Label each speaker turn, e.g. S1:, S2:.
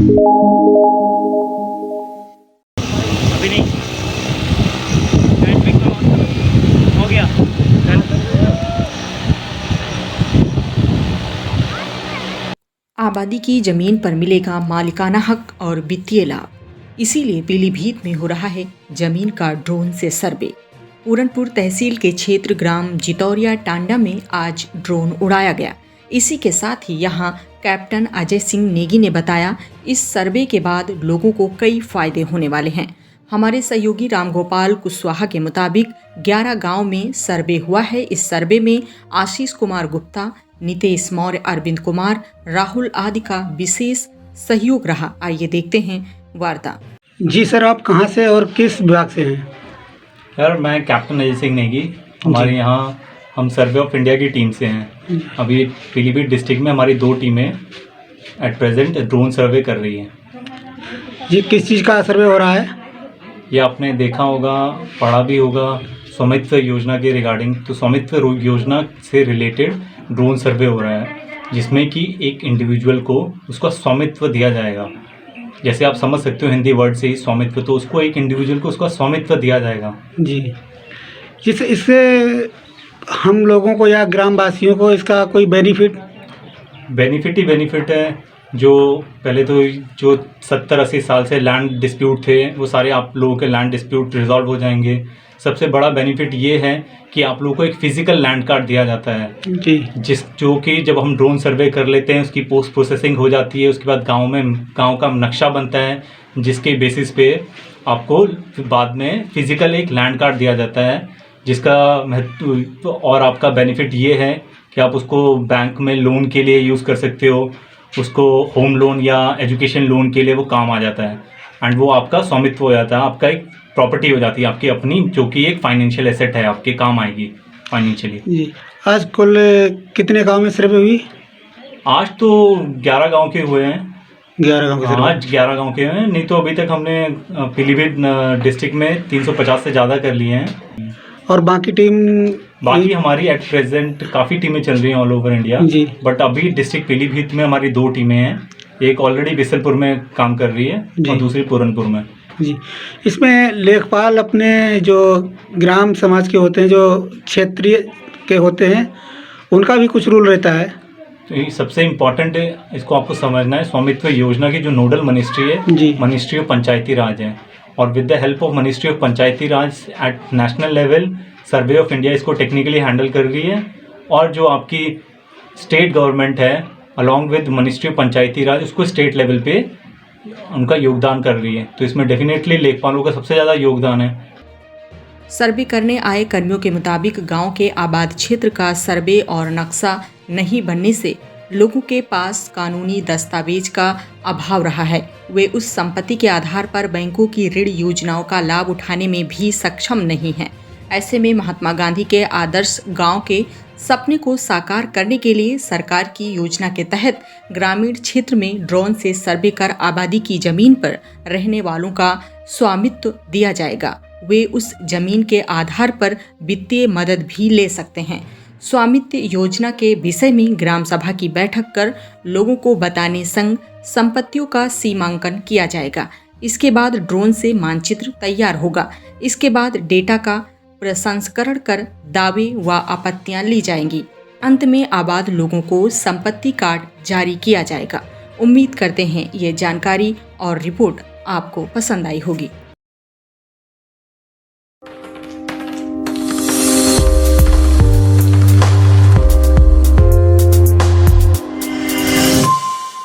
S1: अभी नहीं, हो गया।
S2: आबादी की जमीन पर मिलेगा मालिकाना हक और वित्तीय लाभ। इसीलिए पीलीभीत में हो रहा है जमीन का ड्रोन से सर्वे। पूरनपुर तहसील के क्षेत्र ग्राम जितौरिया टांडा में आज ड्रोन उड़ाया गया। इसी के साथ ही यहाँ कैप्टन अजय सिंह नेगी ने बताया, इस सर्वे के बाद लोगों को कई फायदे होने वाले हैं। हमारे सहयोगी रामगोपाल कुशवाहा के मुताबिक 11 गांव में सर्वे हुआ है। इस सर्वे में आशीष कुमार गुप्ता, नितेश मौर्य, अरविंद कुमार, राहुल आदि का विशेष सहयोग रहा। आइए देखते हैं वार्ता।
S3: जी सर, आप कहाँ से और किस विभाग से हैं?
S4: सर, मैं कैप्टन अजय सिंह नेगी। हमारे यहाँ हम सर्वे ऑफ इंडिया की टीम से हैं। अभी पीलीभीत डिस्ट्रिक्ट में हमारी 2 टीमें एट प्रेजेंट ड्रोन सर्वे कर रही हैं।
S3: जी, किस चीज़ का सर्वे हो रहा है?
S4: ये आपने देखा होगा, पढ़ा भी होगा, स्वामित्व योजना के रिगार्डिंग। तो स्वामित्व योजना से रिलेटेड ड्रोन सर्वे हो रहा है, जिसमें कि एक इंडिविजुअल को उसका स्वामित्व दिया जाएगा। जैसे आप समझ सकते हो हिंदी वर्ड से ही स्वामित्व, तो उसको एक इंडिविजुअल को उसका स्वामित्व दिया जाएगा।
S3: जी, इससे हम लोगों को या ग्रामवासियों को इसका कोई बेनिफिट
S4: ही बेनिफिट है। जो पहले तो जो 70-80 साल से लैंड डिस्प्यूट थे, वो सारे आप लोगों के लैंड डिस्प्यूट रिजॉल्व हो जाएंगे। सबसे बड़ा बेनिफिट ये है कि आप लोगों को एक फिजिकल लैंड कार्ड दिया जाता है,
S3: जी,
S4: जो कि जब हम ड्रोन सर्वे कर लेते हैं उसकी पोस्ट प्रोसेसिंग हो जाती है। उसके बाद गांव का नक्शा बनता है, जिसके बेसिस पे आपको बाद में फिजिकल एक लैंड कार्ड दिया जाता है, जिसका महत्व और आपका बेनिफिट ये है कि आप उसको बैंक में लोन के लिए यूज़ कर सकते हो। उसको होम लोन या एजुकेशन लोन के लिए वो काम आ जाता है, एंड वो आपका स्वामित्व हो जाता है, आपका एक प्रॉपर्टी हो जाती है आपकी अपनी, जो कि एक फाइनेंशियल एसेट है, आपके काम आएगी फाइनेंशियली।
S3: जी। आज कुल कितने गांव में सर्वे हुई?
S4: आज तो 11 गांव के हुए हैं।
S3: 11 गांव के सर्वे।
S4: आज 11 गांव के हैं, नहीं तो अभी तक हमने पीलीभीत डिस्ट्रिक्ट में 350 से ज़्यादा कर लिए हैं।
S3: और
S4: बाकी हमारी एट प्रेजेंट काफ़ी टीमें चल रही हैं all over India
S3: ji.
S4: But अभी डिस्ट्रिक्ट पीलीभीत में हमारी 2 टीमें हैं। एक ऑलरेडी बिसलपुर में काम कर रही है और दूसरी पूरनपुर में।
S3: जी, इसमें लेखपाल अपने जो ग्राम समाज के होते हैं, जो क्षेत्रीय के होते हैं, उनका भी कुछ रूल रहता है।
S4: तो ये सबसे इम्पॉर्टेंट है, इसको आपको समझना है। स्वामित्व योजना की जो नोडल मिनिस्ट्री है,
S3: जी,
S4: मिनिस्ट्री ऑफ पंचायती राज है, और with the help of ministry of Panchayati Raj at national level Survey of India इसको टेक्निकली हैंडल कर रही है। और जो आपकी स्टेट गवर्नमेंट है along with ministry of Panchayati Raj, उसको स्टेट लेवल पे उनका योगदान कर रही है। तो इसमें डेफिनेटली लेखपालों का सबसे ज़्यादा योगदान है।
S2: सर्वे करने आए कर्मियों के मुताबिक गांव के आबाद क्षेत्र का सर्वे और नक्शा नहीं बनने से लोगों के पास कानूनी दस्तावेज का अभाव रहा है। वे उस संपत्ति के आधार पर बैंकों की ऋण योजनाओं का लाभ उठाने में भी सक्षम नहीं हैं। ऐसे में महात्मा गांधी के आदर्श गांव के सपने को साकार करने के लिए सरकार की योजना के तहत ग्रामीण क्षेत्र में ड्रोन से सर्वे कर आबादी की जमीन पर रहने वालों का स्वामित्व दिया जाएगा। वे उस जमीन के आधार पर वित्तीय मदद भी ले सकते हैं। स्वामित्व योजना के विषय में ग्राम सभा की बैठक कर लोगों को बताने संग संपत्तियों का सीमांकन किया जाएगा। इसके बाद ड्रोन से मानचित्र तैयार होगा। इसके बाद डेटा का प्रसंस्करण कर दावे व आपत्तियां ली जाएंगी। अंत में आबाद लोगों को संपत्ति कार्ड जारी किया जाएगा। उम्मीद करते हैं ये जानकारी और रिपोर्ट आपको पसंद आई होगी।